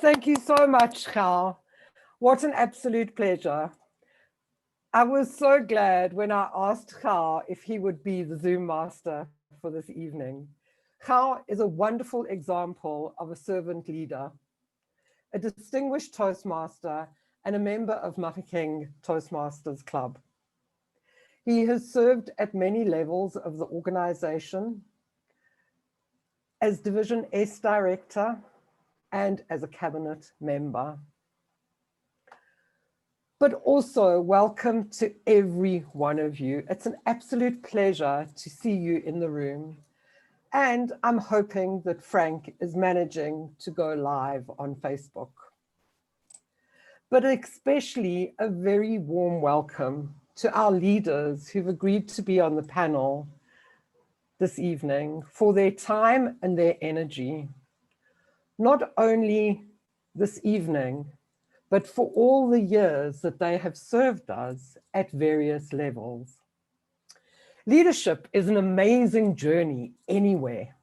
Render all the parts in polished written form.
Thank you so much, Hugo. What an absolute pleasure. I was so glad when I asked Hugo if he would be the Zoom master for this evening. Hugo is a wonderful example of a servant leader, a distinguished Toastmaster, and a member of Mafeking Toastmasters Club. He has served at many levels of the organization as Division S Director and as a cabinet member. But also welcome to every one of you. It's an absolute pleasure to see you in the room. And I'm hoping that Frank is managing to go live on Facebook. But especially a very warm welcome to our leaders who've agreed to be on the panel this evening for their time and their energy. Not only this evening, but for all the years that they have served us at various levels. Leadership is an amazing journey anywhere,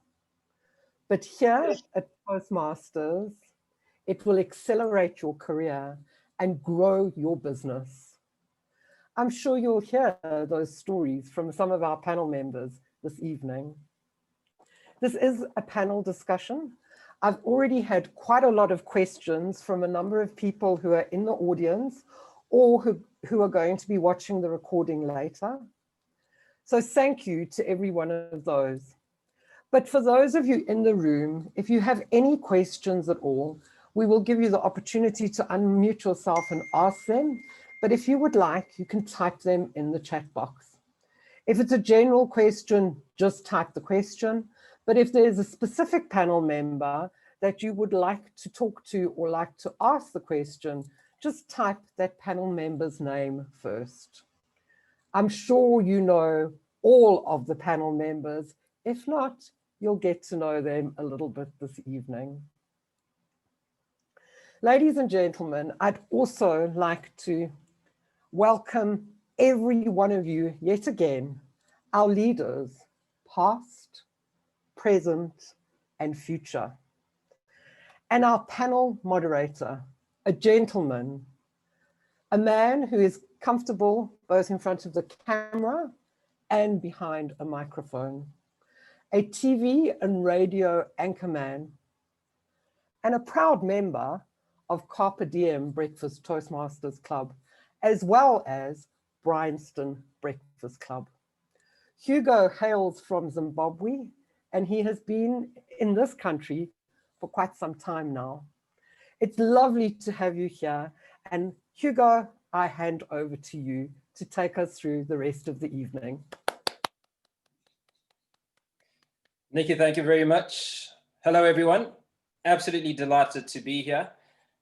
but here at Toastmasters, it will accelerate your career and grow your business. I'm sure you'll hear those stories from some of our panel members this evening. This is a panel discussion. I've already had quite a lot of questions from a number of people who are in the audience or who are going to be watching the recording later. So thank you to every one of those. But for those of you in the room, if you have any questions at all, we will give you the opportunity to unmute yourself and ask them. But if you would like, you can type them in the chat box. If it's a general question, just type the question. But if there's a specific panel member that you would like to talk to or like to ask the question, just type that panel member's name first. I'm sure you know all of the panel members. If not, you'll get to know them a little bit this evening. Ladies and gentlemen, I'd also like to welcome every one of you yet again, our leaders, past, present, and future. And our panel moderator, a gentleman, a man who is comfortable both in front of the camera and behind a microphone, a TV and radio anchorman, and a proud member of Carpe Diem Breakfast Toastmasters Club, as well as Bryanston Breakfast Club. Hugo hails from Zimbabwe, and he has been in this country for quite some time now. It's lovely to have you here. And Hugo, I hand over to you to take us through the rest of the evening. Nikki, thank you very much. Hello, everyone. Absolutely delighted to be here.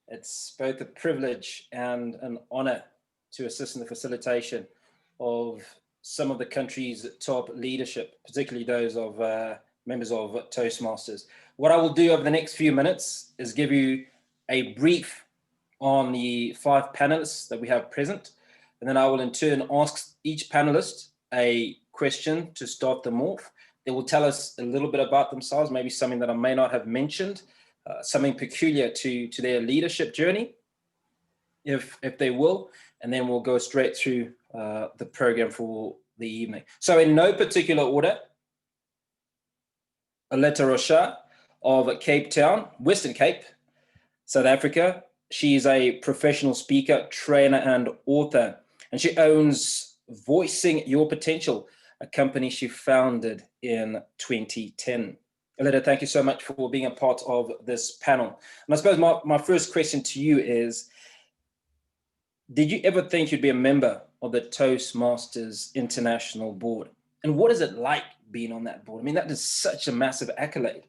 It's both a privilege and an honor to assist in the facilitation of some of the country's top leadership, particularly those of members of Toastmasters. What I will do over the next few minutes is give you a brief on the 5 panelists that we have present, and then I will in turn ask each panelist a question to start them off. They will tell us a little bit about themselves, maybe something that I may not have mentioned, something peculiar to their leadership journey, if they will, and then we'll go straight through the program for the evening. So in no particular order, Aletta Rocha of Cape Town, Western Cape, South Africa. She's a professional speaker, trainer, and author, and she owns Voicing Your Potential, a company she founded in 2010. Aletta, thank you so much for being a part of this panel. And I suppose my first question to you is, did you ever think you'd be a member of the Toastmasters International Board? And what is it like being on that board? I mean, that is such a massive accolade.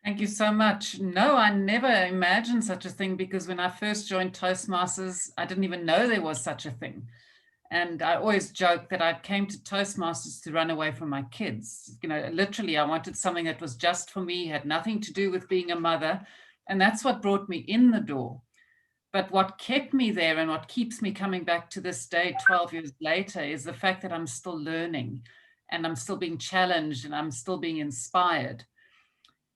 Thank you so much. No, I never imagined such a thing, because when I first joined Toastmasters, I didn't even know there was such a thing. And I always joke that I came to Toastmasters to run away from my kids. You know, literally, I wanted something that was just for me, had nothing to do with being a mother. And that's what brought me in the door. But what kept me there and what keeps me coming back to this day, 12 years later, is the fact that I'm still learning and I'm still being challenged and I'm still being inspired.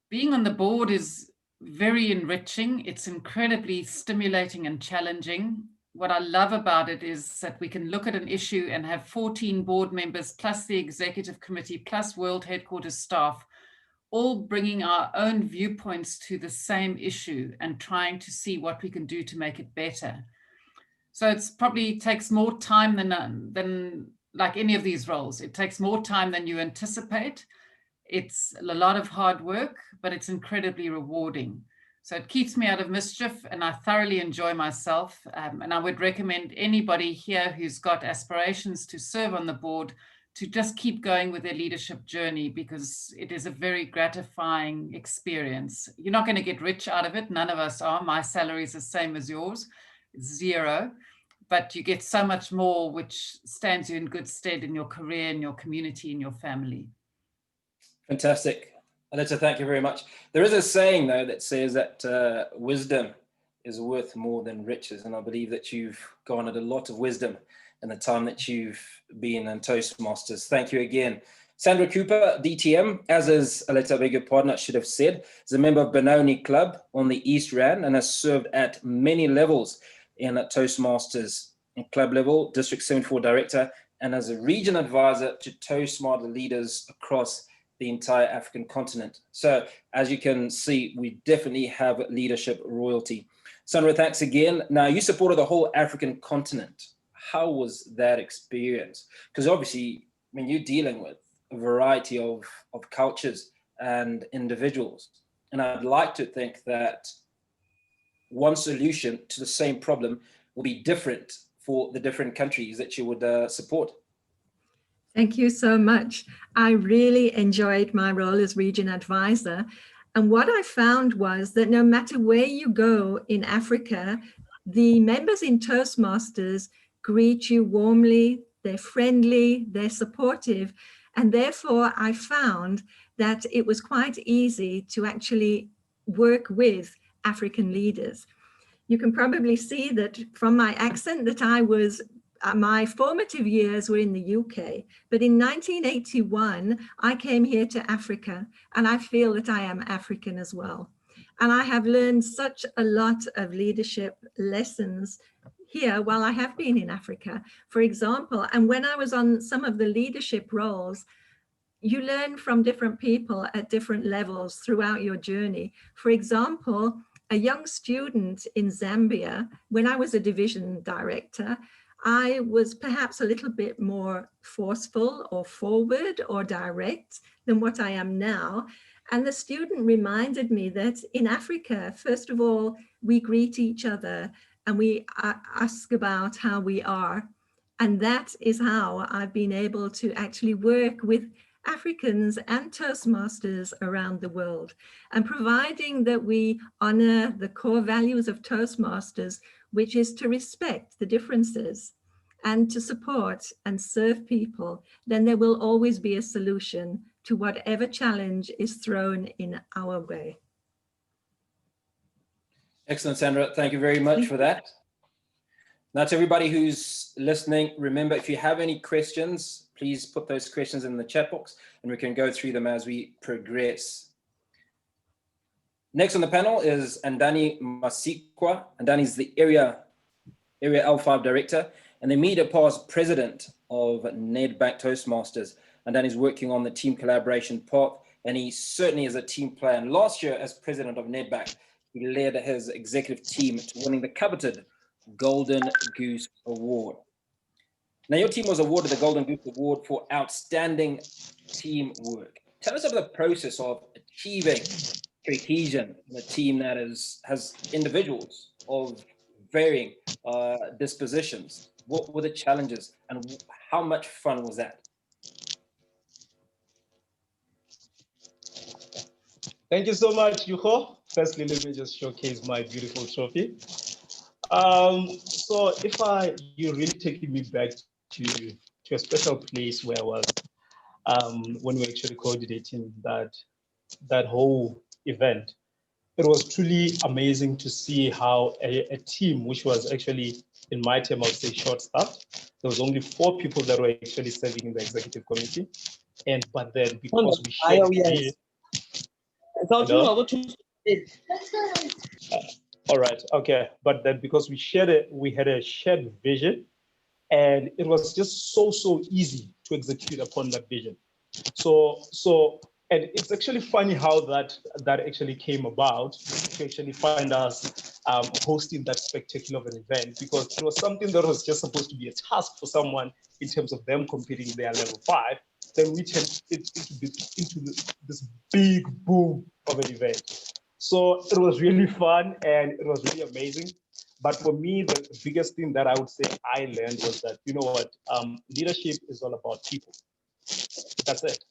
Being on the board is very enriching. It's incredibly stimulating and challenging. What I love about it is that we can look at an issue and have 14 board members plus the executive committee plus world headquarters staff all bringing our own viewpoints to the same issue and trying to see what we can do to make it better. So it's probably takes more time than like any of these roles. It takes more time than you anticipate. It's a lot of hard work, but it's incredibly rewarding. So it keeps me out of mischief and I thoroughly enjoy myself. And I would recommend anybody here who's got aspirations to serve on the board to just keep going with their leadership journey, because it is a very gratifying experience. You're not going to get rich out of it. None of us are. My salary is the same as yours, zero. But you get so much more, which stands you in good stead in your career, in your community, in your family. Fantastic. Aletta, thank you very much. There is a saying, though, that says that wisdom is worth more than riches. And I believe that you've garnered a lot of wisdom in the time that you've been in Toastmasters. Thank you again. Sandra Cooper, DTM, as is Aletta, beg your pardon, I should have said, is a member of Benoni Club on the East Rand and has served at many levels in Toastmasters, club level, District 74 Director, and as a region advisor to Toastmaster leaders across the entire African continent. So as you can see, we definitely have leadership royalty. Sandra, thanks again. Now, you supported the whole African continent. How was that experience? Because obviously, I mean, you're dealing with a variety of cultures and individuals. And I'd like to think that one solution to the same problem will be different for the different countries that you would support. Thank you so much. I really enjoyed my role as region advisor. And what I found was that no matter where you go in Africa, the members in Toastmasters greet you warmly, they're friendly, they're supportive. And therefore, I found that it was quite easy to actually work with African leaders. You can probably see that from my accent that I was my formative years were in the UK, but in 1981, I came here to Africa, and I feel that I am African as well. And I have learned such a lot of leadership lessons here while I have been in Africa, for example. And when I was on some of the leadership roles, you learn from different people at different levels throughout your journey. For example, a young student in Zambia, when I was a division director, I was perhaps a little bit more forceful or forward or direct than what I am now. And the student reminded me that in Africa, first of all, we greet each other and we ask about how we are. And that is how I've been able to actually work with Africans and Toastmasters around the world. And providing that we honor the core values of Toastmasters, which is to respect the differences and to support and serve people, then there will always be a solution to whatever challenge is thrown in our way. Excellent, Sandra. Thank you very much for that. Now, to everybody who's listening, remember, if you have any questions, please put those questions in the chat box and we can go through them as we progress. Next on the panel is Andani Masikwa. Andani is the Area L5 Director and the immediate past President of Nedbank Toastmasters. Andani is working on the team collaboration path, and he certainly is a team player. And last year, as President of Nedbank, he led his executive team to winning the coveted Golden Goose Award. Now, your team was awarded the Golden Goose Award for outstanding teamwork. Tell us about the process of achieving cohesion in a team that has individuals of varying dispositions. What were the challenges and how much fun was that? Thank you so much, Hugo. Firstly, let me just showcase my beautiful trophy. So you're really taking me back to a special place where I was when we were actually coordinating that whole event. It was truly amazing to see how a team, which was actually, in my term, I would say short-staffed. There was only 4 people that were actually serving in the executive committee. But then because we shared All right, okay. But then because we had a shared vision, and it was just so easy to execute upon that vision. And it's actually funny how that actually came about to actually find us hosting that spectacular of an event, because it was something that was just supposed to be a task for someone in terms of them completing their level 5. Then we turned it into this big boom of an event. So it was really fun and it was really amazing. But for me, the biggest thing that I would say I learned was that, you know what, leadership is all about people. That's it.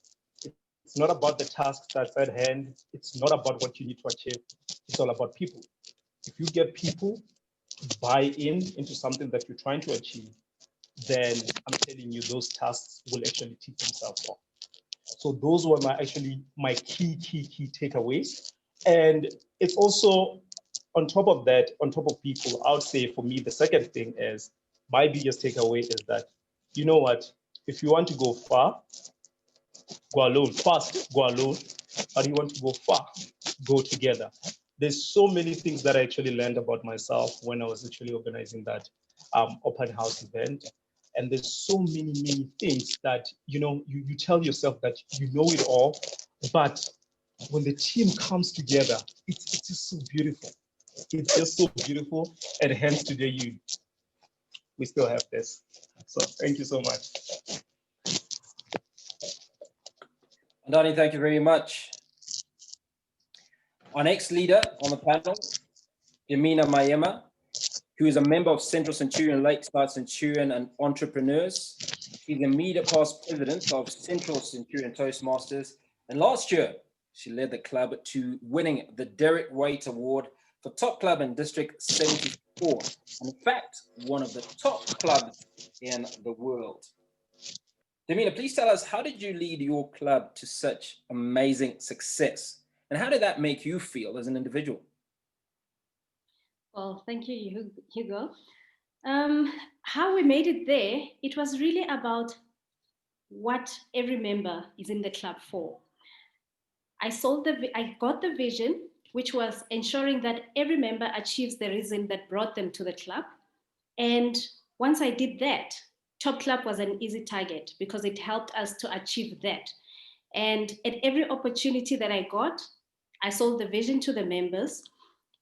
It's not about the tasks that's at hand. It's not about what you need to achieve. It's all about people. If you get people to buy into something that you're trying to achieve, then I'm telling you, those tasks will actually tick themselves off. So those were my key takeaways. And it's also on top of that, on top of people, I would say for me, the second thing is my biggest takeaway is that, you know what, if you want to go far, go alone. Fast, go alone. But you want to go far, go together. There's so many things that I actually learned about myself when I was actually organizing that open house event. And there's so many things that, you know, you tell yourself that you know it all, but when the team comes together, it's just so beautiful. It's just so beautiful. And hence today, we still have this. So thank you so much. Andani, thank you very much. Our next leader on the panel, Yamina Mayema, who is a member of Central Centurion, Lakeside Centurion and Entrepreneurs. She's the immediate past president of Central Centurion Toastmasters. And last year, she led the club to winning the Derek Waite Award for top club in District 74. And in fact, one of the top clubs in the world. Yamina, please tell us, how did you lead your club to such amazing success? And how did that make you feel as an individual? Well, thank you, Hugo. How we made it there, it was really about what every member is in the club for. I got the vision, which was ensuring that every member achieves the reason that brought them to the club. And once I did that, Top Club was an easy target because it helped us to achieve that. And at every opportunity that I got, I sold the vision to the members.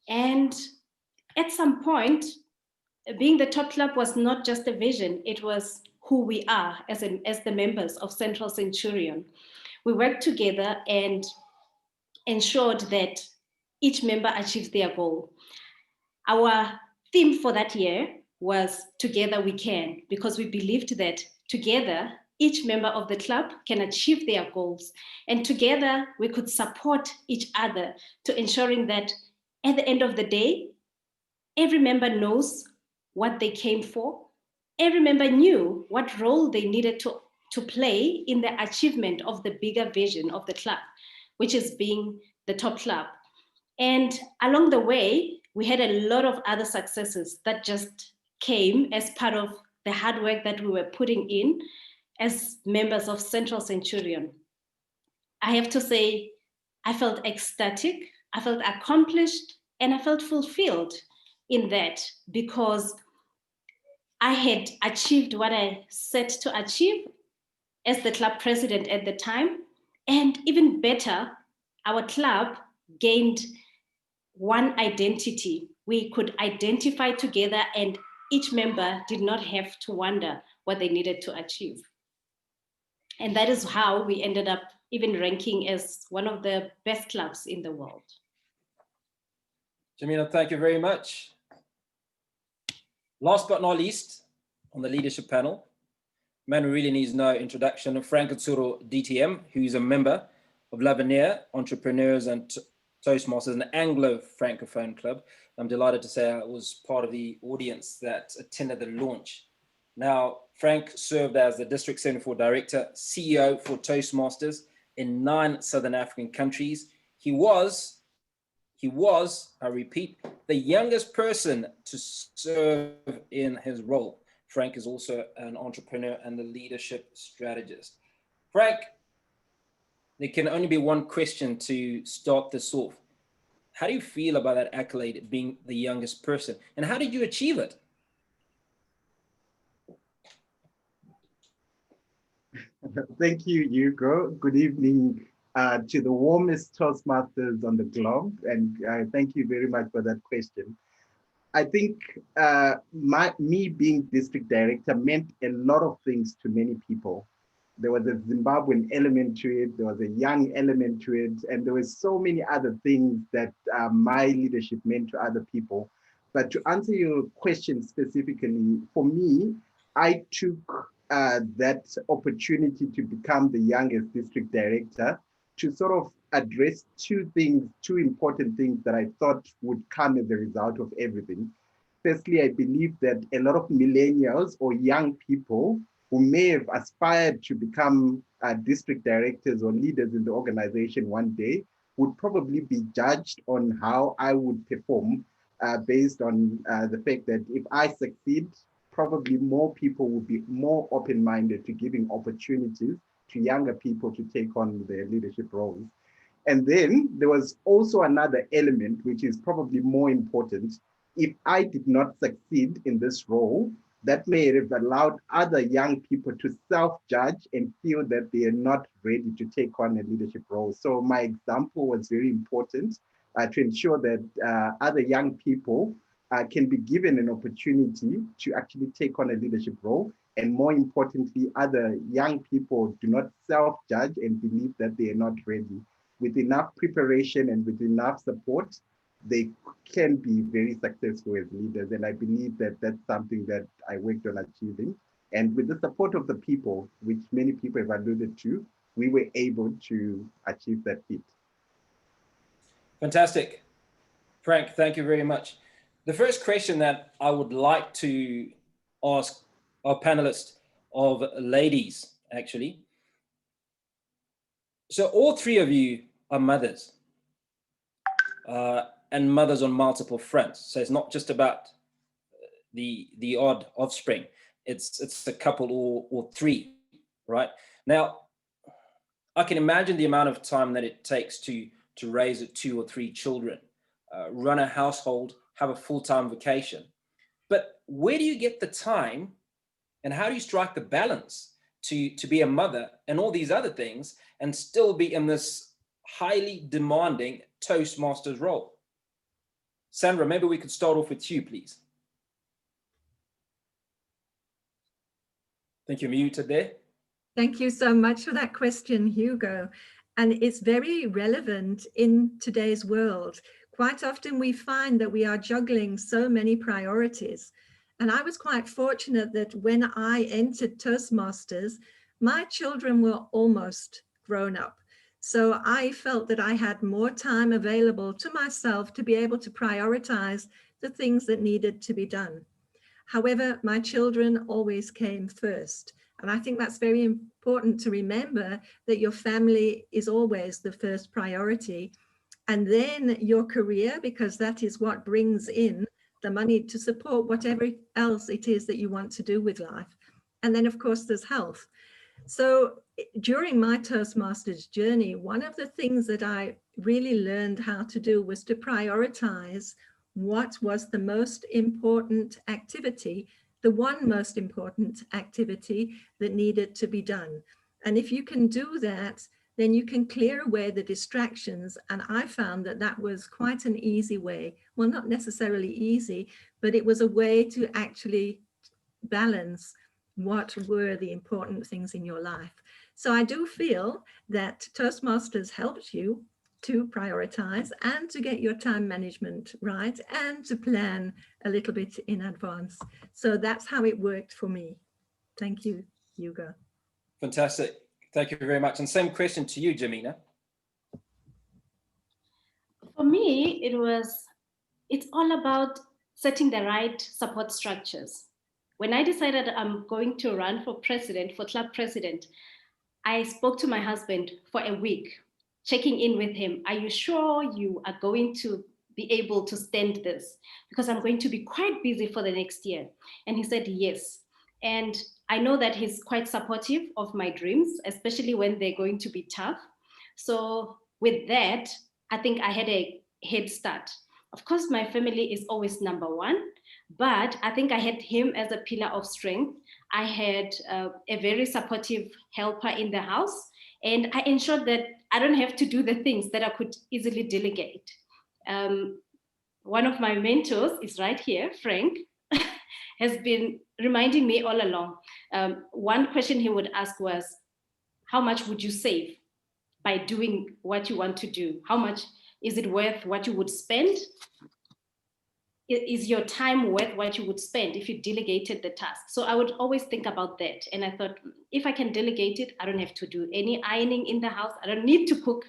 And at some point, being the Top Club was not just a vision, it was who we are as the members of Central Centurion. We worked together and ensured that each member achieves their goal. Our theme for that year was Together We Can, because we believed that together, each member of the club can achieve their goals. And together we could support each other to ensuring that at the end of the day, every member knows what they came for. Every member knew what role they needed to play in the achievement of the bigger vision of the club, which is being the top club. And along the way, we had a lot of other successes that just came as part of the hard work that we were putting in as members of Central Centurion. I have to say, I felt ecstatic, I felt accomplished, and I felt fulfilled in that, because I had achieved what I set to achieve as the club president at the time. And even better, our club gained one identity. We could identify together, and each member did not have to wonder what they needed to achieve. And that is how we ended up even ranking as one of the best clubs in the world. Yamina, thank you very much. Last but not least, on the leadership panel, man who really needs no introduction, Frank Tsuru DTM, who's a member of L'Avenir Entrepreneurs and Toastmasters, an Anglo-Francophone club. I'm delighted to say I was part of the audience that attended the launch. Now, Frank served as the District 74 Director, CEO for Toastmasters in 9 Southern African countries. He was, I repeat, the youngest person to serve in his role. Frank is also an entrepreneur and a leadership strategist. Frank, there can only be one question to start this off. How do you feel about that accolade, being the youngest person? And how did you achieve it? Thank you, Hugo. Good evening to the warmest Toastmasters on the globe. And thank you very much for that question. I think me being district director meant a lot of things to many people. There was a Zimbabwean element to it, there was a young element to it, and there were so many other things that my leadership meant to other people. But to answer your question specifically, for me, I took that opportunity to become the youngest district director to sort of address two things, two important things that I thought would come as a result of everything. Firstly, I believe that a lot of millennials or young people who may have aspired to become district directors or leaders in the organization one day would probably be judged on how I would perform based on the fact that if I succeed, probably more people will be more open-minded to giving opportunities to younger people to take on their leadership roles. And then there was also another element, which is probably more important. If I did not succeed in this role, that may have allowed other young people to self-judge and feel that they are not ready to take on a leadership role. So my example was very important to ensure that other young people can be given an opportunity to actually take on a leadership role. And more importantly, other young people do not self-judge and believe that they are not ready. With enough preparation and with enough support, they can be very successful as leaders. And I believe that that's something that I worked on achieving. And with the support of the people, which many people have alluded to, we were able to achieve that feat. Fantastic. Frank, thank you very much. The first question that I would like to ask our panelists of ladies, actually. So all three of you are mothers. And mothers on multiple fronts. So it's not just about the odd offspring. It's a couple or three, right? Now, I can imagine the amount of time that it takes to raise 2 or 3 children, run a household, have a full-time vacation. But where do you get the time, and how do you strike the balance to be a mother and all these other things and still be in this highly demanding Toastmasters role? Sandra, maybe we could start off with you, please. I think you're muted there. Thank you so much for that question, Hugo. And it's very relevant in today's world. Quite often we find that we are juggling so many priorities. And I was quite fortunate that when I entered Toastmasters, my children were almost grown up. So I felt that I had more time available to myself to be able to prioritize the things that needed to be done. However, my children always came first. And I think that's very important to remember, that your family is always the first priority. And then your career, because that is what brings in the money to support whatever else it is that you want to do with life. And then, of course, there's health. So during my Toastmasters journey, one of the things that I really learned how to do was to prioritize what was the most important activity, the one most important activity that needed to be done. And if you can do that, then you can clear away the distractions. And I found that that was quite an easy way. Well, not necessarily easy, but it was a way to actually balance what were the important things in your life. So I do feel that Toastmasters helps you to prioritize and to get your time management right and to plan a little bit in advance. So that's how it worked for me. Thank you, Hugo. Fantastic. Thank you very much. And same question to you, Yamina. For me, it's all about setting the right support structures. When I decided I'm going to run for president, for club president, I spoke to my husband for a week, checking in with him. Are you sure you are going to be able to stand this? Because I'm going to be quite busy for the next year. And he said, yes. And I know that he's quite supportive of my dreams, especially when they're going to be tough. So with that, I think I had a head start. Of course, my family is always number one, but I think I had him as a pillar of strength. I had a very supportive helper in the house, and I ensured that I don't have to do the things that I could easily delegate. One of my mentors is right here, Frank, has been reminding me all along. One question he would ask was, how much would you save by doing what you want to do? How much is it worth what you would spend? Is your time worth what you would spend if you delegated the task? So I would always think about that. And I thought, if I can delegate it, I don't have to do any ironing in the house. I don't need to cook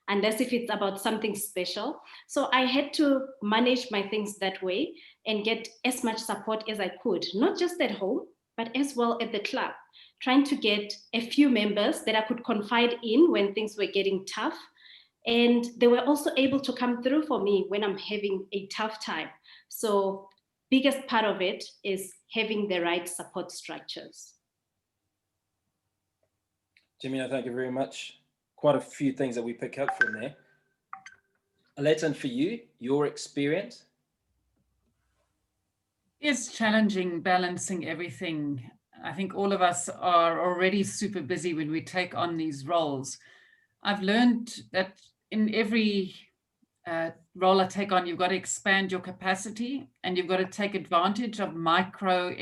unless if it's about something special. So I had to manage my things that way and get as much support as I could, not just at home, but as well at the club, trying to get a few members that I could confide in when things were getting tough. And they were also able to come through for me when I'm having a tough time. So biggest part of it is having the right support structures. Yamina, thank you very much. Quite a few things that we pick up from there. Aletta, for you, your experience? It's challenging balancing everything. I think all of us are already super busy when we take on these roles. I've learned that in every role I take on, you've got to expand your capacity and you've got to take advantage of micro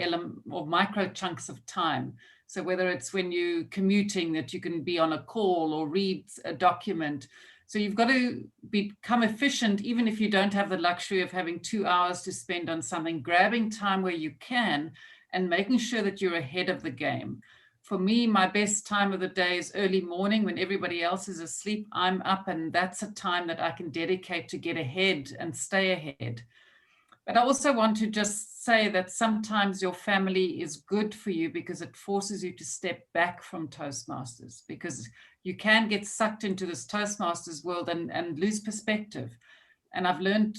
chunks of time. So whether it's when you're commuting that you can be on a call or read a document. So you've got to become efficient, even if you don't have the luxury of having 2 hours to spend on something, grabbing time where you can and making sure that you're ahead of the game. For me, my best time of the day is early morning when everybody else is asleep. I'm up, and that's a time that I can dedicate to get ahead and stay ahead. But I also want to just say that sometimes your family is good for you because it forces you to step back from Toastmasters, because you can get sucked into this Toastmasters world and lose perspective. And I've learned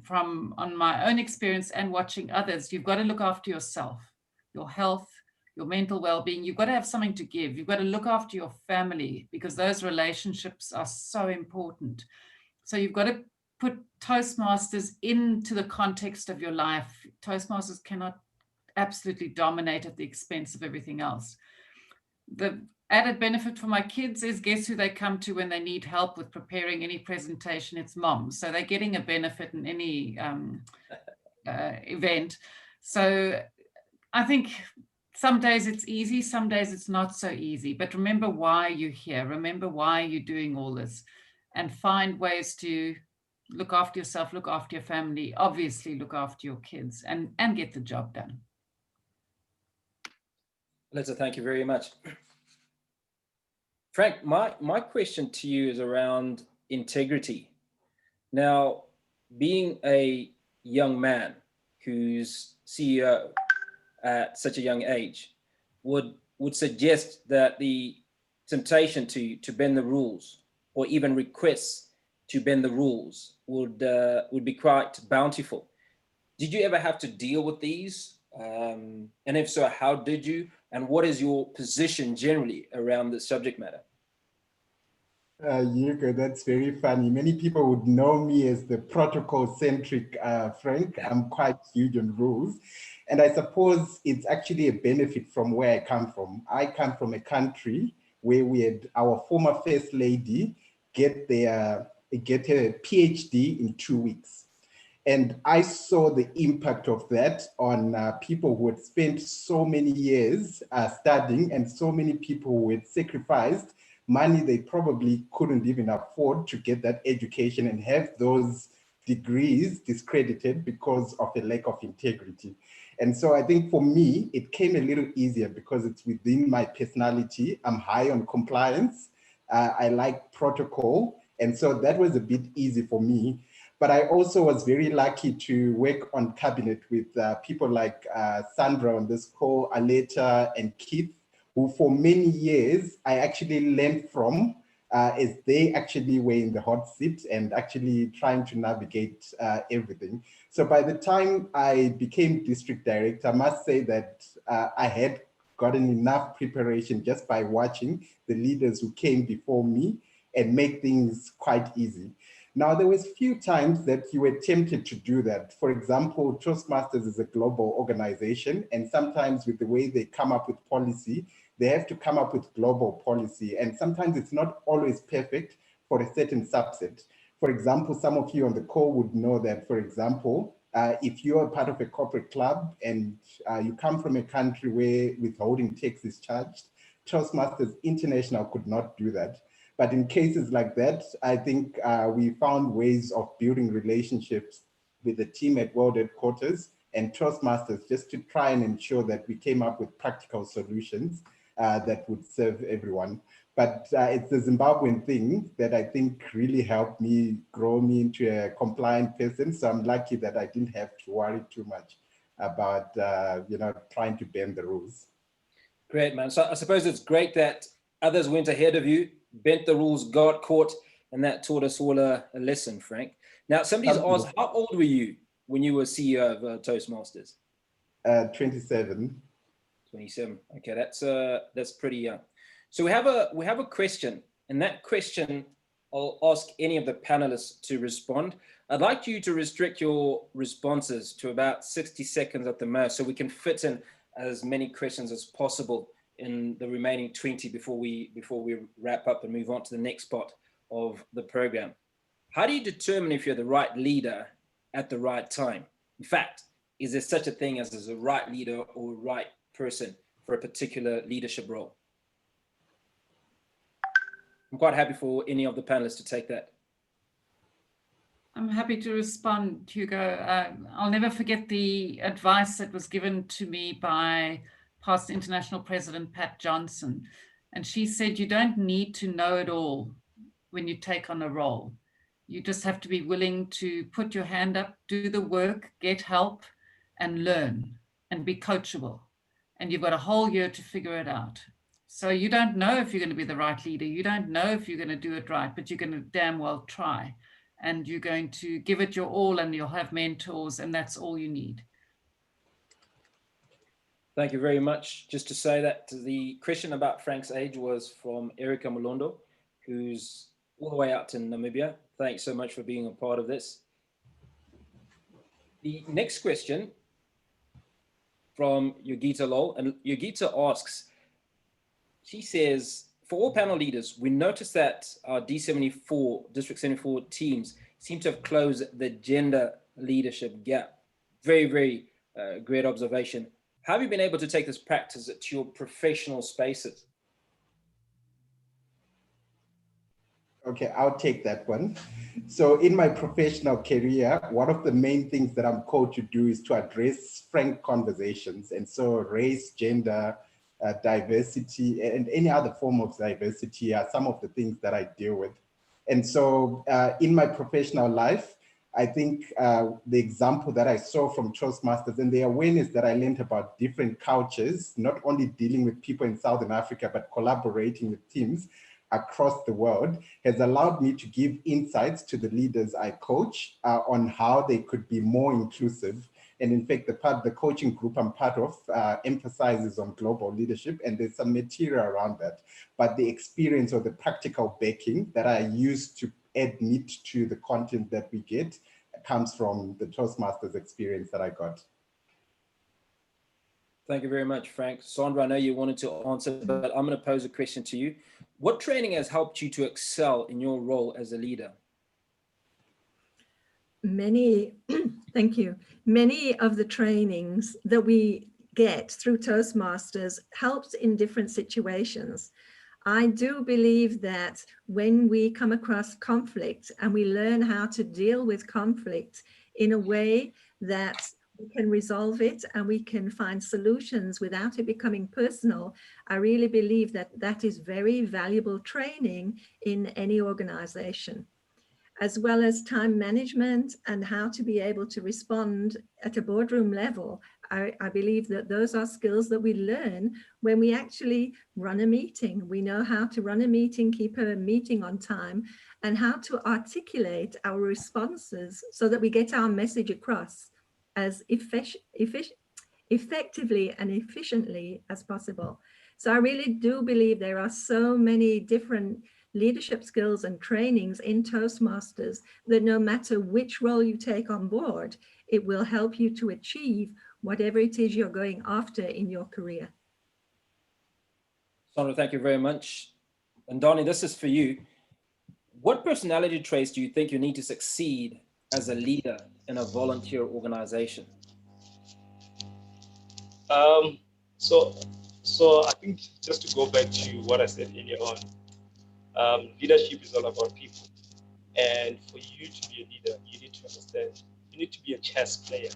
from on my own experience and watching others, you've got to look after yourself, your health, your mental well-being. You've got to have something to give. You've got to look after your family because those relationships are so important. So you've got to put Toastmasters into the context of your life. Toastmasters cannot absolutely dominate at the expense of everything else. The added benefit for my kids is, guess who they come to when they need help with preparing any presentation? It's mom. So they're getting a benefit in any event. So I think some days it's easy, some days it's not so easy, but remember why you're here. Remember why you're doing all this, and find ways to look after yourself, look after your family, obviously look after your kids, and get the job done. Aletta, thank you very much. Frank, my question to you is around integrity. Now, being a young man who's CEO at such a young age, would suggest that the temptation to bend the rules or even requests to bend the rules would be quite bountiful. Did you ever have to deal with these? And if so, how did you? And what is your position generally around the subject matter? Hugo, that's very funny. Many people would know me as the protocol-centric Frank. I'm quite huge on rules. And I suppose it's actually a benefit from where I come from. I come from a country where we had our former First Lady get her PhD in 2 weeks. And I saw the impact of that on people who had spent so many years studying, and so many people who had sacrificed money they probably couldn't even afford to get that education and have those degrees discredited because of a lack of integrity. And so I think for me, it came a little easier because it's within my personality. I'm high on compliance. I like protocol. And so that was a bit easy for me. But I also was very lucky to work on cabinet with people like Sandra on this call, Aletta and Keith, who for many years I actually learned from as they actually were in the hot seat and actually trying to navigate everything. So by the time I became district director, I must say that I had gotten enough preparation just by watching the leaders who came before me and make things quite easy. Now, there was few times that you were tempted to do that. For example, Toastmasters is a global organization, and sometimes with the way they come up with policy, they have to come up with global policy. And sometimes it's not always perfect for a certain subset. For example, some of you on the call would know that, for example, if you're part of a corporate club and you come from a country where withholding tax is charged, Toastmasters International could not do that. But in cases like that, I think we found ways of building relationships with the team at World Headquarters and Toastmasters just to try and ensure that we came up with practical solutions that would serve everyone. But it's the Zimbabwean thing that I think really helped me grow me into a compliant person. So I'm lucky that I didn't have to worry too much about trying to bend the rules. Great, man. So I suppose it's great that others went ahead of you, bent the rules, got caught, and that taught us all a lesson, Frank. Now, somebody's asked, how old were you when you were CEO of Toastmasters? 27. 27. Okay, that's pretty young. So we have a question, and that question I'll ask any of the panelists to respond. I'd like you to restrict your responses to about 60 seconds at the most, so we can fit in as many questions as possible in the remaining 20 before we wrap up and move on to the next part of the program. How do you determine if you're the right leader at the right time? In fact, is there such a thing as a right leader or right person for a particular leadership role? I'm quite happy for any of the panelists to take that. I'm happy to respond, Hugo. I'll never forget the advice that was given to me by past international president Pat Johnson. And she said, you don't need to know it all when you take on a role. You just have to be willing to put your hand up, do the work, get help, and learn, and be coachable. And you've got a whole year to figure it out. So you don't know if you're going to be the right leader. You don't know if you're going to do it right, but you're going to damn well try. And you're going to give it your all, and you'll have mentors, and that's all you need. Thank you very much. Just to say that the question about Frank's age was from Erica Malondo, who's all the way out in Namibia. Thanks so much for being a part of this. The next question from Yogita Lol, and Yogita asks, she says, for all panel leaders, we noticed that our D74, District 74 teams seem to have closed the gender leadership gap. Very, very great observation. How have you been able to take this practice to your professional spaces? Okay, I'll take that one. So in my professional career, one of the main things that I'm called to do is to address frank conversations. And so race, gender, diversity, and any other form of diversity are some of the things that I deal with. And so in my professional life, I think the example that I saw from Toastmasters and the awareness that I learned about different cultures, not only dealing with people in Southern Africa, but collaborating with teams across the world, has allowed me to give insights to the leaders I coach on how they could be more inclusive. And in fact, the coaching group I'm part of emphasizes on global leadership, and there's some material around that. But the experience or the practical backing that I use to add meat to the content that we get comes from the Toastmasters experience that I got. Thank you very much, Frank. Sandra, I know you wanted to answer, but I'm going to pose a question to you. What training has helped you to excel in your role as a leader? Thank you. Many of the trainings that we get through Toastmasters helps in different situations. I do believe that when we come across conflict and we learn how to deal with conflict in a way that we can resolve it and we can find solutions without it becoming personal, I really believe that that is very valuable training in any organization, as well as time management and how to be able to respond at a boardroom level. I believe that those are skills that we learn when we actually run a meeting. We know how to run a meeting, keep a meeting on time, and how to articulate our responses so that we get our message across as effectively and efficiently as possible. So I really do believe there are so many different leadership skills and trainings in Toastmasters that no matter which role you take on board, it will help you to achieve whatever it is you're going after in your career. Sandra, thank you very much. And Donnie, this is for you. What personality traits do you think you need to succeed as a leader in a volunteer organization? So I think just to go back to what I said earlier on, leadership is all about people. And for you to be a leader, you need to understand, you need to be a chess player.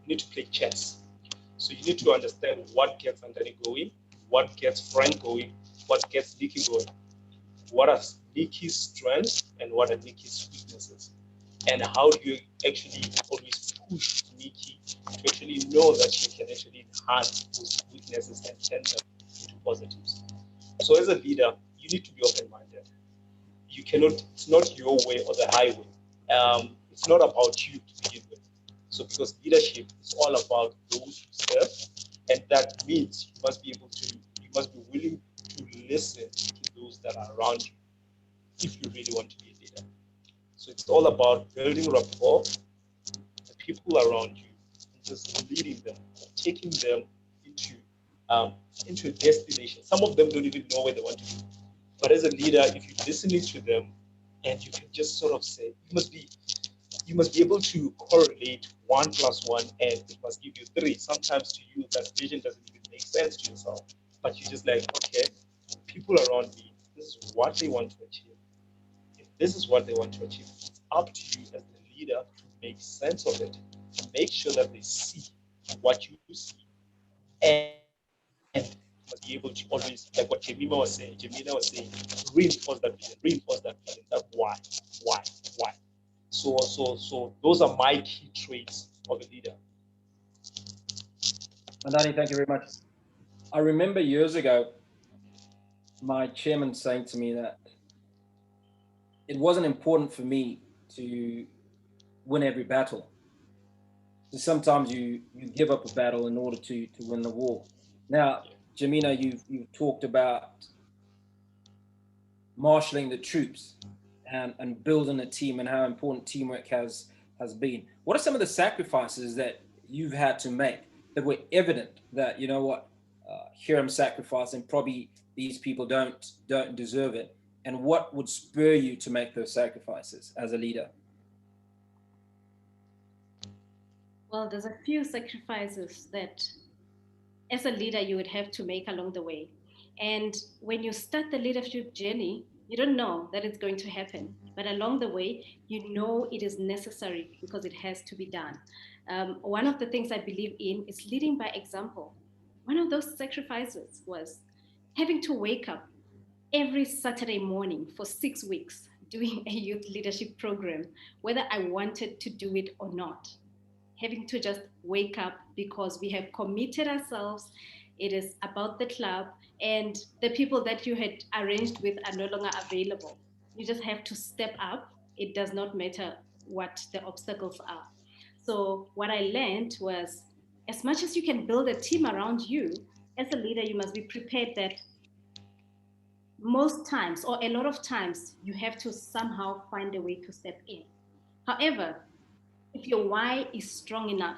You need to play chess. So you need to understand what gets Antony going, what gets Frank going, what gets Nikki going. What are Nikki's strengths and what are Nikki's weaknesses? And how do you actually always push Nikki to actually know that she can actually enhance those weaknesses and turn them into positives? So as a leader, you need to be open-minded. You cannot, it's not your way or the highway. It's not about you to begin with. So because leadership is all about those you serve, and that means you must be able to, you must be willing to listen to those that are around you if you really want to be a leader. So it's all about building rapport with the people around you and just leading them, taking them into a destination. Some of them don't even know where they want to be. But as a leader, if you're listening to them and you can just sort of say, you must be able to correlate 1 + 1 and it must give you 3. Sometimes to you, that vision doesn't even make sense to yourself. But you're just like, okay, people around me, this is what they want to achieve. If this is what they want to achieve, it's up to you as the leader to make sense of it, to make sure that they see what you see, and must be able to always, like what Jamina was saying, reinforce that vision, that why. So those are my key traits of a leader. Andani, thank you very much. I remember years ago, my chairman saying to me that it wasn't important for me to win every battle. So sometimes you give up a battle in order to win the war. Now, Jamina, you've talked about marshalling the troops and building a team and how important teamwork has been. What are some of the sacrifices that you've had to make that were evident that, you know what, here I'm sacrificing, probably these people don't deserve it? And what would spur you to make those sacrifices as a leader? Well, there's a few sacrifices that as a leader you would have to make along the way. And when you start the leadership journey, you don't know that it's going to happen. But along the way, you know it is necessary because it has to be done. One of the things I believe in is leading by example. One of those sacrifices was having to wake up every Saturday morning for 6 weeks doing a youth leadership program, whether I wanted to do it or not. Having to just wake up because we have committed ourselves. It is about the club, and the people that you had arranged with are no longer available. You just have to step up. It does not matter what the obstacles are. So what I learned was, as much as you can build a team around you, as a leader, you must be prepared that most times, or a lot of times, you have to somehow find a way to step in. However, if your why is strong enough,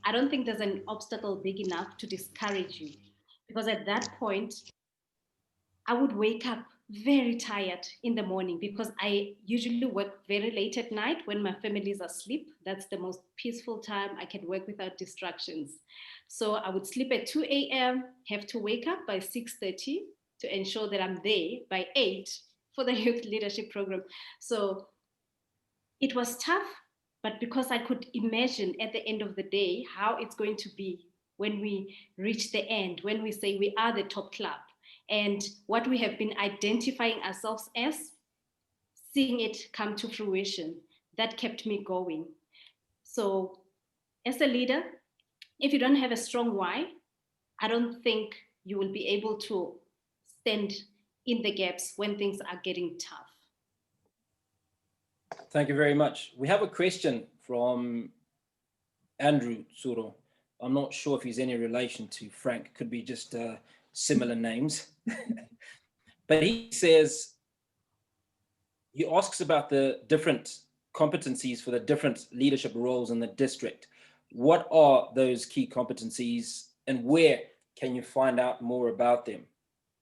I don't think there's an obstacle big enough to discourage you. Because at that point, I would wake up very tired in the morning because I usually work very late at night when my family is asleep. That's the most peaceful time I can work without distractions. So I would sleep at 2 a.m., have to wake up by 6:30 to ensure that I'm there by 8 for the youth leadership program. So it was tough, but because I could imagine at the end of the day how it's going to be when we reach the end, when we say we are the top club, and what we have been identifying ourselves as, seeing it come to fruition, that kept me going. So as a leader, if you don't have a strong why, I don't think you will be able to stand in the gaps when things are getting tough. Thank you very much. We have a question from Andrew Tsuro. I'm not sure if he's any relation to Frank. Could be just similar names. But he says, he asks about the different competencies for the different leadership roles in the district. What are those key competencies and where can you find out more about them?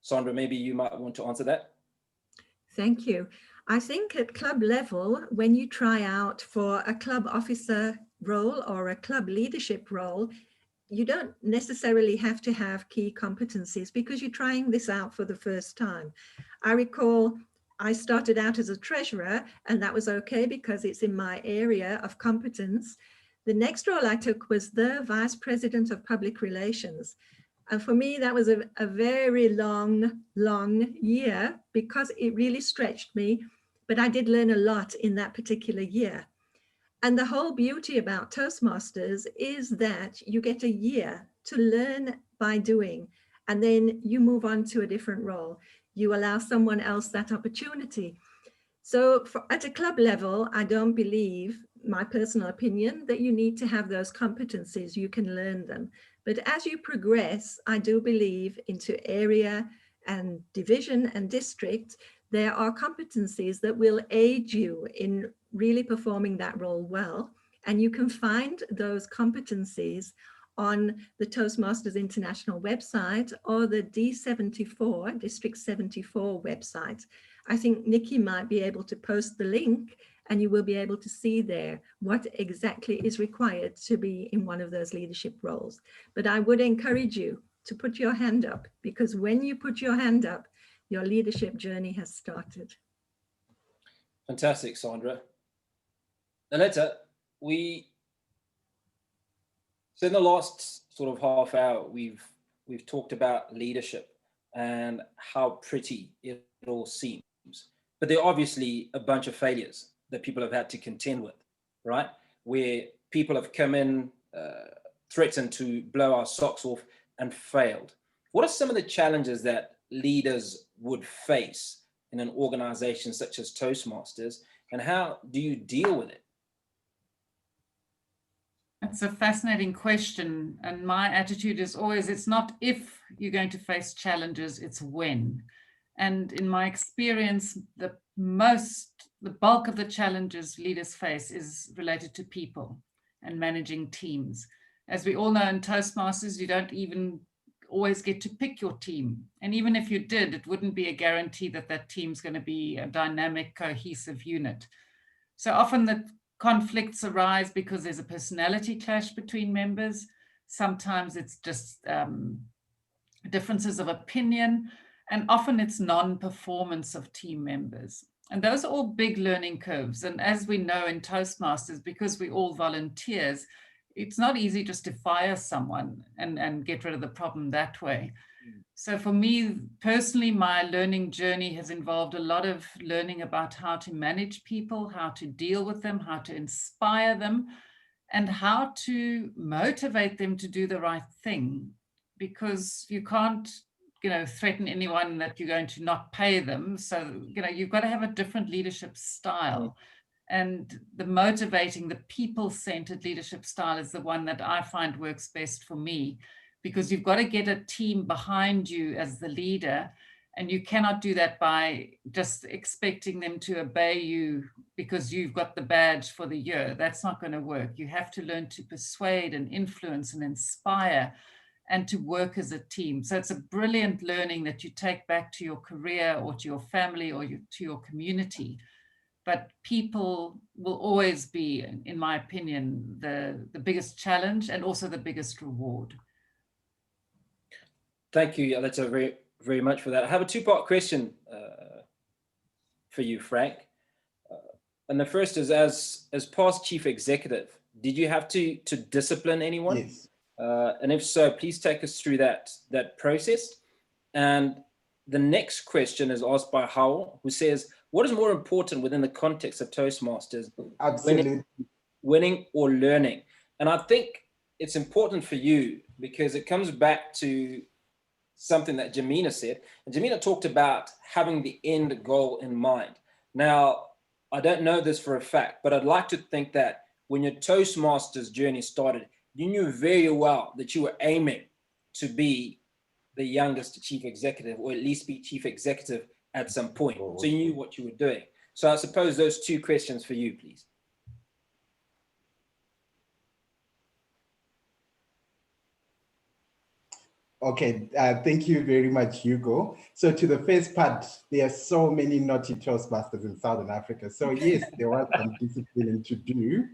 Sandra, maybe you might want to answer that. Thank you. I think at club level, when you try out for a club officer role or a club leadership role, you don't necessarily have to have key competencies because you're trying this out for the first time. I recall I started out as a treasurer, and that was okay because it's in my area of competence. The next role I took was the vice president of public relations. And for me, that was a very long year because it really stretched me, but I did learn a lot in that particular year. And the whole beauty about Toastmasters is that you get a year to learn by doing, and then you move on to a different role. You allow someone else that opportunity. So at a club level, I don't believe, my personal opinion, that you need to have those competencies. You can learn them. But as you progress, I do believe into area and division and district, there are competencies that will aid you in really performing that role well. And you can find those competencies on the Toastmasters International website or the D74, District 74 website. I think Nikki might be able to post the link and you will be able to see there what exactly is required to be in one of those leadership roles. But I would encourage you to put your hand up, because when you put your hand up, your leadership journey has started. Fantastic, Sandra. Aletta, so in the last sort of half hour, we've talked about leadership and how pretty it all seems. But there are obviously a bunch of failures that people have had to contend with, right? Where people have come in, threatened to blow our socks off and failed. What are some of the challenges that leaders would face in an organization such as Toastmasters, and how do you deal with it? That's a fascinating question. And my attitude is always, it's not if you're going to face challenges, it's when. And in my experience, the bulk of the challenges leaders face is related to people and managing teams. As we all know in Toastmasters, you don't even always get to pick your team. And even if you did, it wouldn't be a guarantee that that team's going to be a dynamic, cohesive unit. So often the conflicts arise because there's a personality clash between members. Sometimes it's just differences of opinion, and often it's non-performance of team members. And those are all big learning curves. And as we know in Toastmasters, because we all volunteers, it's not easy just to fire someone and get rid of the problem that way. So for me personally, my learning journey has involved a lot of learning about how to manage people, how to deal with them, how to inspire them, and how to motivate them to do the right thing. Because you can't, threaten anyone that you're going to not pay them. So, you've got to have a different leadership style. And the motivating, the people-centered leadership style is the one that I find works best for me, because you've got to get a team behind you as the leader. And you cannot do that by just expecting them to obey you because you've got the badge for the year. That's not going to work. You have to learn to persuade and influence and inspire and to work as a team. So it's a brilliant learning that you take back to your career or to your family or to your community. But people will always be, in my opinion, the biggest challenge and also the biggest reward. Thank you, Aletta, very, very much for that. I have a two-part question for you, Frank. And the first is, as past chief executive, did you have to discipline anyone? Yes. And if so, please take us through that process. And the next question is asked by Howell, who says, what is more important within the context of Toastmasters? Absolutely. Winning or learning? And I think it's important for you because it comes back to something that Yamina said. And Yamina talked about having the end goal in mind. Now, I don't know this for a fact, but I'd like to think that when your Toastmasters journey started, you knew very well that you were aiming to be the youngest chief executive, or at least be chief executive at some point. So you knew what you were doing. So I suppose those two questions for you, please. Okay, thank you very much, Hugo. So to the first part, there are so many naughty Toastmasters in Southern Africa. So yes, there was some disciplining to do.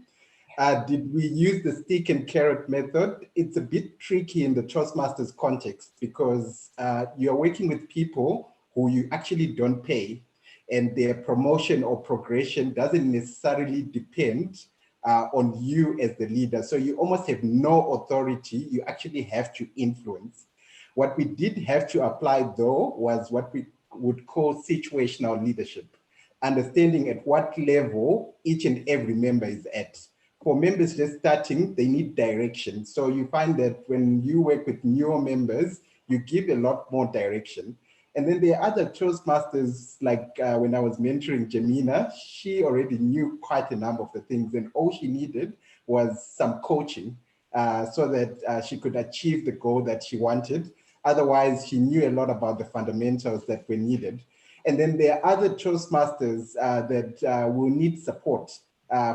Did we use the stick and carrot method? It's a bit tricky in the Toastmasters context because you're working with people who you actually don't pay, and their promotion or progression doesn't necessarily depend on you as the leader. So you almost have no authority. You actually have to influence. What we did have to apply, though, was what we would call situational leadership, understanding at what level each and every member is at. For members just starting, they need direction. So you find that when you work with newer members, you give a lot more direction. And then there are other Toastmasters, like when I was mentoring Yamina, she already knew quite a number of the things, and all she needed was some coaching so that she could achieve the goal that she wanted. Otherwise, she knew a lot about the fundamentals that were needed. And then there are other Toastmasters that will need support.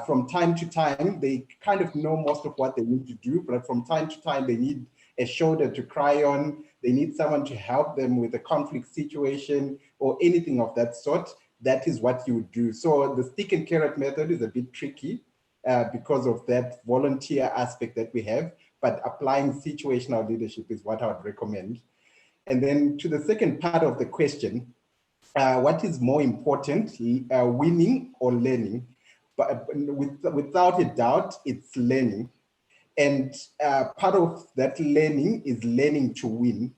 From time to time, they kind of know most of what they need to do, but from time to time, they need a shoulder to cry on. They need someone to help them with a conflict situation or anything of that sort. That is what you would do. So the stick and carrot method is a bit tricky because of that volunteer aspect that we have, but applying situational leadership is what I would recommend. And then to the second part of the question, what is more important, winning or learning? But without a doubt, it's learning. And part of that learning is learning to win.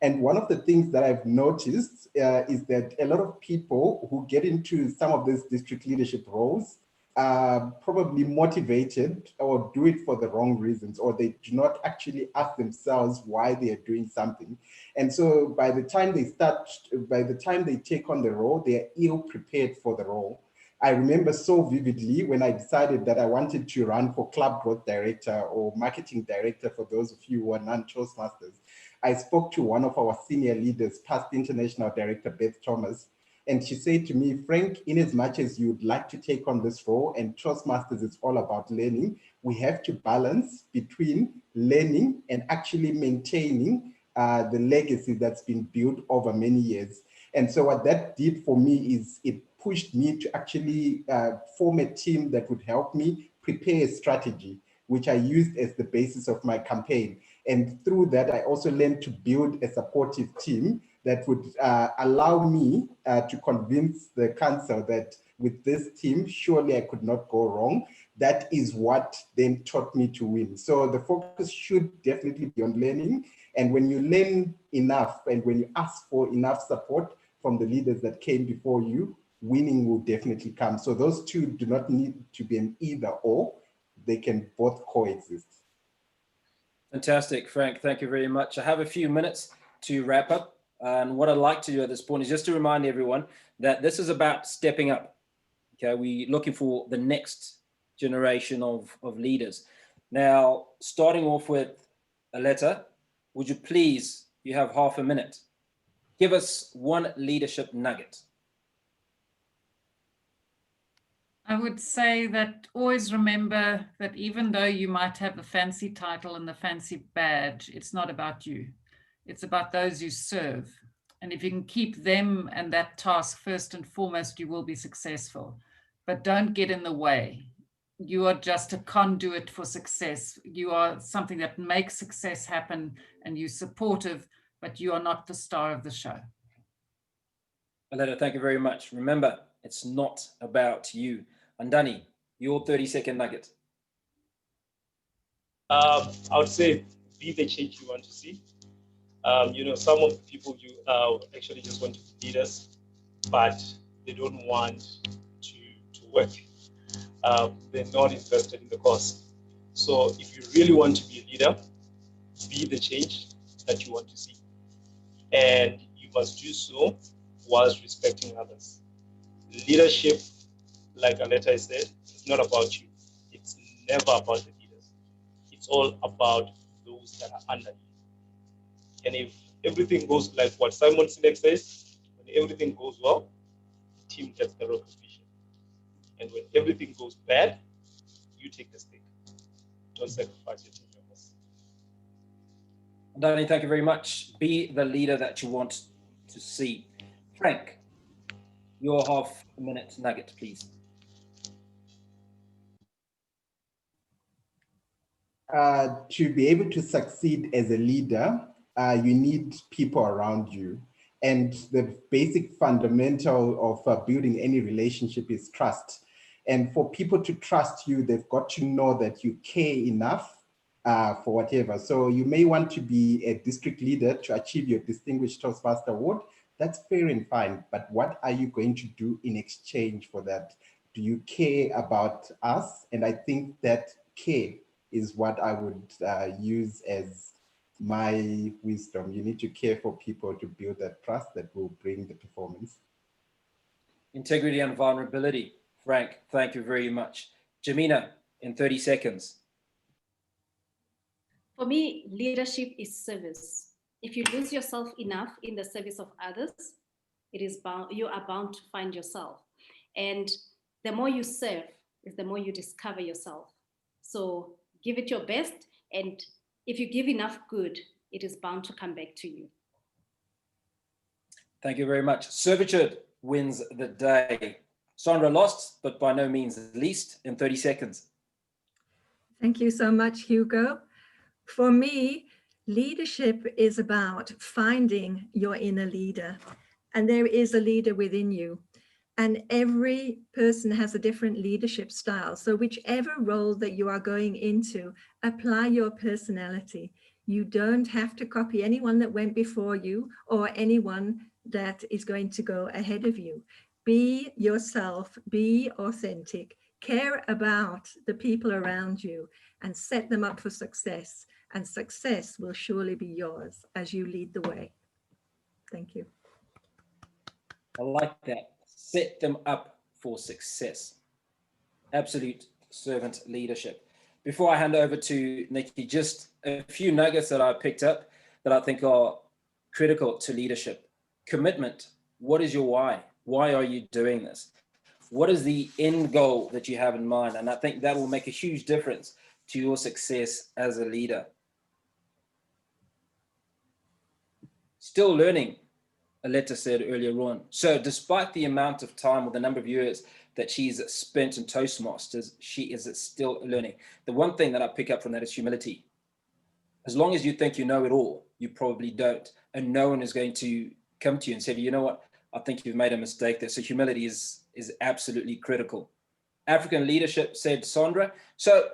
And one of the things that I've noticed is that a lot of people who get into some of these district leadership roles are probably motivated or do it for the wrong reasons, or they do not actually ask themselves why they are doing something. And so by the time they take on the role, they are ill prepared for the role. I remember so vividly when I decided that I wanted to run for club growth director or marketing director, for those of you who are non-Toastmasters. I spoke to one of our senior leaders, past international director, Beth Thomas, and she said to me, Frank, in as much as you'd like to take on this role, and Toastmasters is all about learning, we have to balance between learning and actually maintaining the legacy that's been built over many years. And so what that did for me is it pushed me to actually form a team that would help me prepare a strategy, which I used as the basis of my campaign. And through that, I also learned to build a supportive team that would allow me to convince the council that with this team, surely I could not go wrong. That is what then taught me to win. So the focus should definitely be on learning. And when you learn enough and when you ask for enough support from the leaders that came before you, winning will definitely come. So those two do not need to be an either or, they can both coexist. Fantastic, Frank. Thank you very much. I have a few minutes to wrap up. And what I'd like to do at this point is just to remind everyone that this is about stepping up. Okay, we're looking for the next generation of leaders. Now, starting off with Aletta, would you please, you have half a minute, give us one leadership nugget. I would say that always remember that even though you might have the fancy title and the fancy badge, it's not about you. It's about those you serve. And if you can keep them and that task first and foremost, you will be successful. But don't get in the way. You are just a conduit for success. You are something that makes success happen, and you're supportive, but you are not the star of the show. Aletta, thank you very much. Remember, it's not about you. Andani, your 30-second nugget. I would say be the change you want to see. Some of the people you actually just want to be leaders, but they don't want to work. They're not invested in the cause. So if you really want to be a leader, be the change that you want to see. And you must do so whilst respecting others. Leadership, like Aletta said, it's not about you. It's never about the leaders. It's all about those that are under you. And if everything goes like what Simon Sinek says, when everything goes well, the team gets the recognition. And when everything goes bad, you take the stick. Don't sacrifice your team members. Danny, thank you very much. Be the leader that you want to see. Frank, your half-minute nugget, please. To be able to succeed as a leader, you need people around you. And the basic fundamental of building any relationship is trust. And for people to trust you, they've got to know that you care enough for whatever. So you may want to be a district leader to achieve your Distinguished Toastmaster Award. That's fair and fine. But what are you going to do in exchange for that? Do you care about us? And I think that care is what I would use as my wisdom. You need to care for people to build that trust that will bring the performance. Integrity and vulnerability. Frank, thank you very much. Yamina, in 30 seconds. For me, leadership is service. If you lose yourself enough in the service of others, you are bound to find yourself. And the more you serve is the more you discover yourself. So give it your best. And if you give enough good, it is bound to come back to you. Thank you very much. Servitude wins the day. Sandra, lost, but by no means least, in 30 seconds. Thank you so much, Hugo. For me, leadership is about finding your inner leader, and there is a leader within you. And every person has a different leadership style. So whichever role that you are going into, apply your personality. You don't have to copy anyone that went before you or anyone that is going to go ahead of you. Be yourself, be authentic, care about the people around you and set them up for success. And success will surely be yours as you lead the way. Thank you. I like that. Set them up for success. Absolute servant leadership. Before I hand over to Nikki, just a few nuggets that I picked up that I think are critical to leadership. Commitment. What is your why? Why are you doing this? What is the end goal that you have in mind? And I think that will make a huge difference to your success as a leader. Still learning, Aletta said earlier on. So despite the amount of time or the number of years that she's spent in Toastmasters, she is still learning. The one thing that I pick up from that is humility. As long as you think you know it all, you probably don't. And no one is going to come to you and say, you know what, I think you've made a mistake there. So humility is absolutely critical. African leadership, said Sandra. So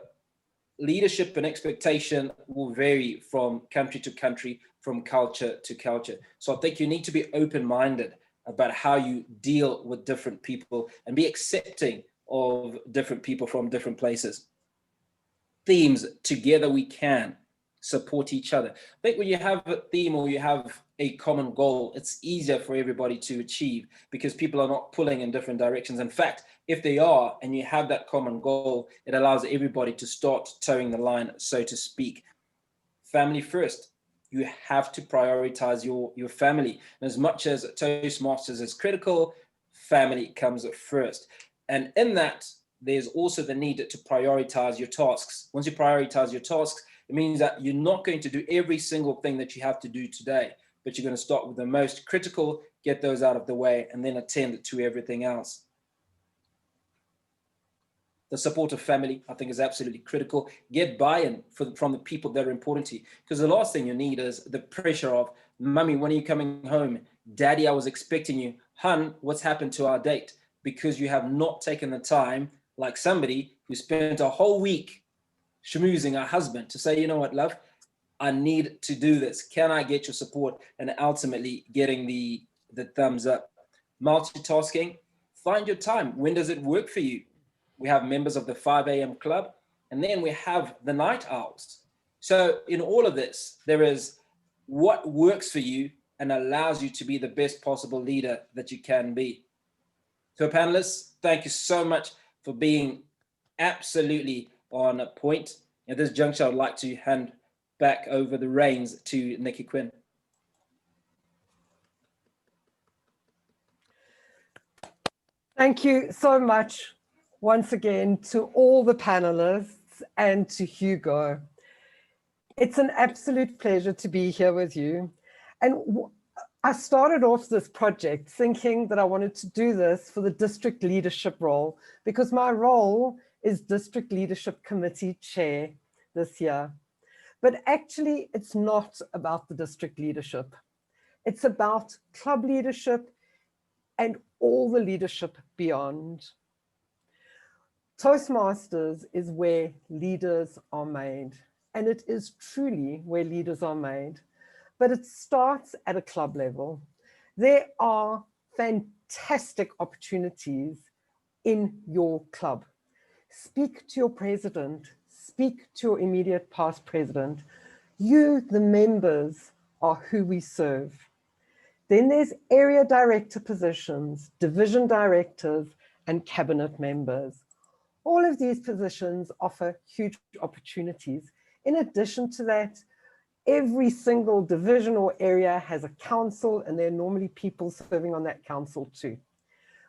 leadership and expectation will vary from country to country, from culture to culture. So I think you need to be open-minded about how you deal with different people and be accepting of different people from different places. Themes, together we can support each other. I think when you have a theme or you have a common goal, it's easier for everybody to achieve because people are not pulling in different directions. In fact, if they are, and you have that common goal, it allows everybody to start towing the line, so to speak. Family first. You have to prioritize your family. And as much as Toastmasters is critical, family comes first. And in that, there's also the need to prioritize your tasks. Once you prioritize your tasks, it means that you're not going to do every single thing that you have to do today, but you're going to start with the most critical, get those out of the way, and then attend to everything else. The support of family, I think, is absolutely critical. Get buy-in from the people that are important to you. Because the last thing you need is the pressure of, Mummy, when are you coming home? Daddy, I was expecting you. Hun, what's happened to our date? Because you have not taken the time, like somebody who spent a whole week schmoozing her husband to say, you know what, love, I need to do this. Can I get your support? And ultimately getting the thumbs up. Multitasking, find your time. When does it work for you? We have members of the 5 a.m. club, and then we have the night owls. So in all of this, there is what works for you and allows you to be the best possible leader that you can be. So panelists, thank you so much for being absolutely on point. At this juncture, I'd like to hand back over the reins to Nikki Quinn. Thank you so much. once again to all the panelists and to Hugo. It's an absolute pleasure to be here with you. And I started off this project thinking that I wanted to do this for the district leadership role, because my role is District Leadership Committee Chair this year. But actually, it's not about the district leadership. It's about club leadership and all the leadership beyond. Toastmasters is where leaders are made, and it is truly where leaders are made. But it starts at a club level. There are fantastic opportunities in your club. Speak to your president, speak to your immediate past president. You, the members, are who we serve. Then there's area director positions, division directors, and cabinet members. All of these positions offer huge opportunities. In addition to that, every single division or area has a council, and there are normally people serving on that council too.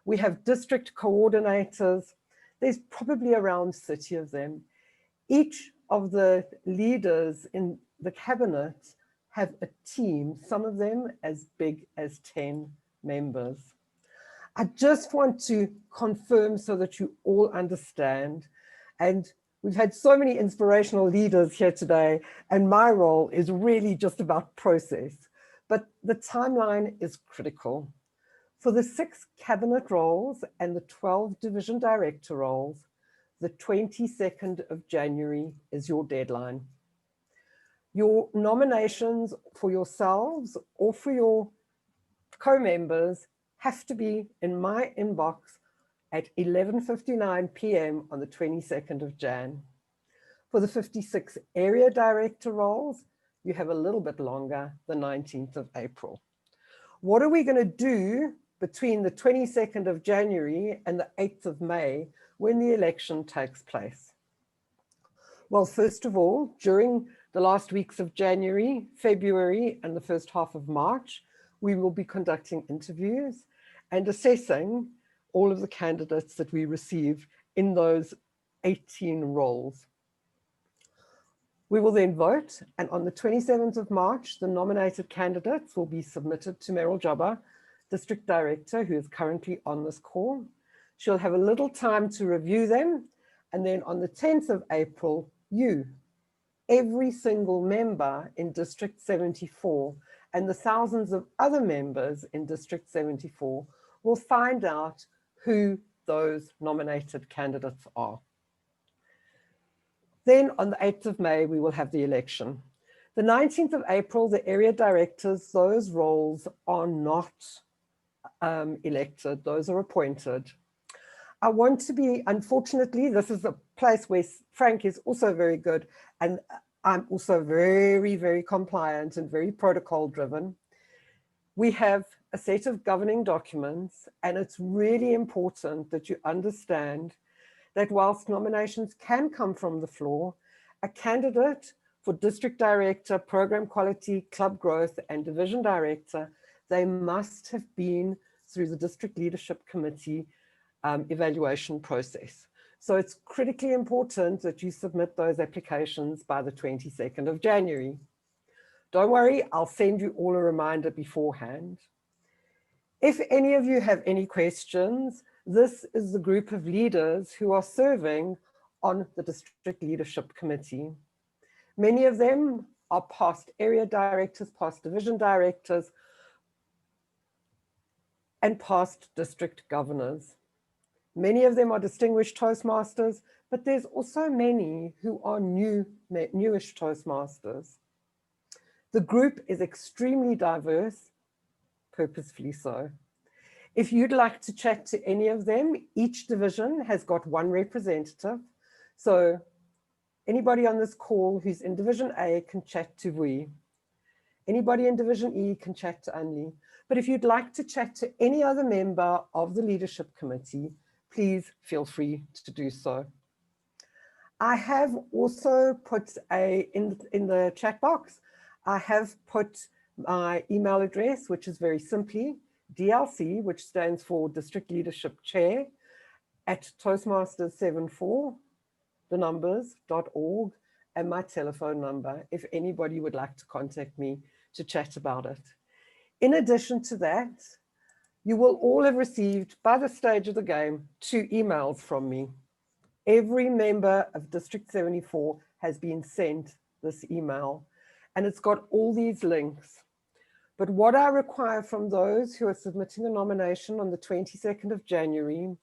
We have district coordinators. There's probably around 30 of them. Each of the leaders in the cabinet have a team, some of them as big as 10 members. I just want to confirm so that you all understand, and we've had so many inspirational leaders here today, and my role is really just about process, but the timeline is critical. For the 6 cabinet roles and the 12 division director roles, the 22nd of January is your deadline. Your nominations for yourselves or for your co-members have to be in my inbox at 11:59 p.m. on the 22nd of Jan. For the 56 area director roles, you have a little bit longer, the 19th of April. What are we going to do between the 22nd of January and the 8th of May when the election takes place? Well, first of all, during the last weeks of January, February, and the first half of March, we will be conducting interviews and assessing all of the candidates that we receive in those 18 roles. We will then vote, and on the 27th of March, the nominated candidates will be submitted to Meryl Jobber, District Director, who is currently on this call. She'll have a little time to review them, and then on the 10th of April, you, every single member in District 74, and the thousands of other members in District 74 will find out who those nominated candidates are. Then on the 8th of May, we will have the election. The 19th of April, the area directors, those roles are not elected, those are appointed. I want to be, unfortunately, this is a place where Frank is also very good, and I'm also very, very compliant and very protocol driven. We have a set of governing documents, and it's really important that you understand that whilst nominations can come from the floor, a candidate for district director, program quality, club growth, and division director, they must have been through the district leadership committee evaluation process. So it's critically important that you submit those applications by the 22nd of January. Don't worry, I'll send you all a reminder beforehand. If any of you have any questions, this is the group of leaders who are serving on the District Leadership Committee. Many of them are past area directors, past division directors, and past district governors. Many of them are distinguished Toastmasters, but there's also many who are newish Toastmasters. The group is extremely diverse, purposefully so. If you'd like to chat to any of them, each division has got one representative. So anybody on this call who's in Division A can chat to Vui. Anybody in Division E can chat to Anli. But if you'd like to chat to any other member of the leadership committee, please feel free to do so. I have also put in the chat box, I have put my email address, which is very simply DLC, which stands for District Leadership Chair, at Toastmasters74, the numbers.org, and my telephone number if anybody would like to contact me to chat about it. In addition to that, you will all have received by the stage of the game 2 emails from me. Every member of District 74 has been sent this email, and it's got all these links. But what I require from those who are submitting a nomination on the 22nd of January,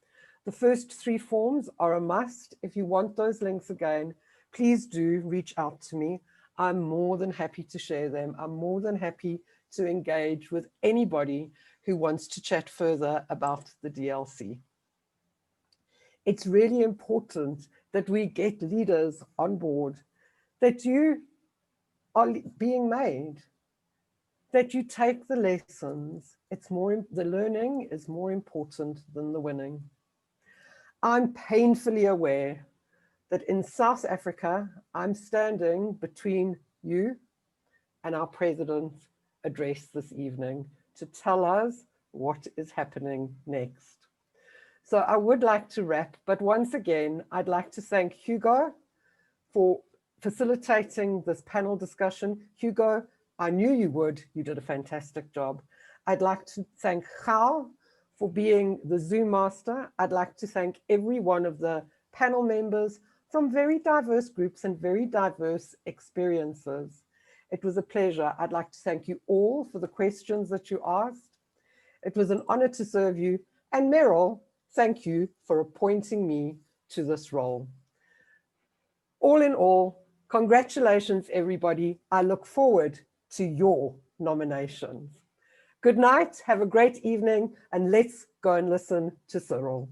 the first 3 forms are a must. If you want those links again, please do reach out to me. I'm more than happy to share them. I'm more than happy to engage with anybody who wants to chat further about the DLC. It's really important that we get leaders on board, that you are being made, that you take the lessons. The learning is more important than the winning. I'm painfully aware that in South Africa, I'm standing between you and our president's address this evening to tell us what is happening next. So I would like to wrap, but once again, I'd like to thank Hugo for facilitating this panel discussion. Hugo, I knew you would. You did a fantastic job. I'd like to thank Gao for being the Zoom master. I'd like to thank every one of the panel members from very diverse groups and very diverse experiences. It was a pleasure. I'd like to thank you all for the questions that you asked. It was an honor to serve you. And Meryl, thank you for appointing me to this role. All in all, congratulations, everybody. I look forward to your nominations. Good night, have a great evening, and let's go and listen to Cyril.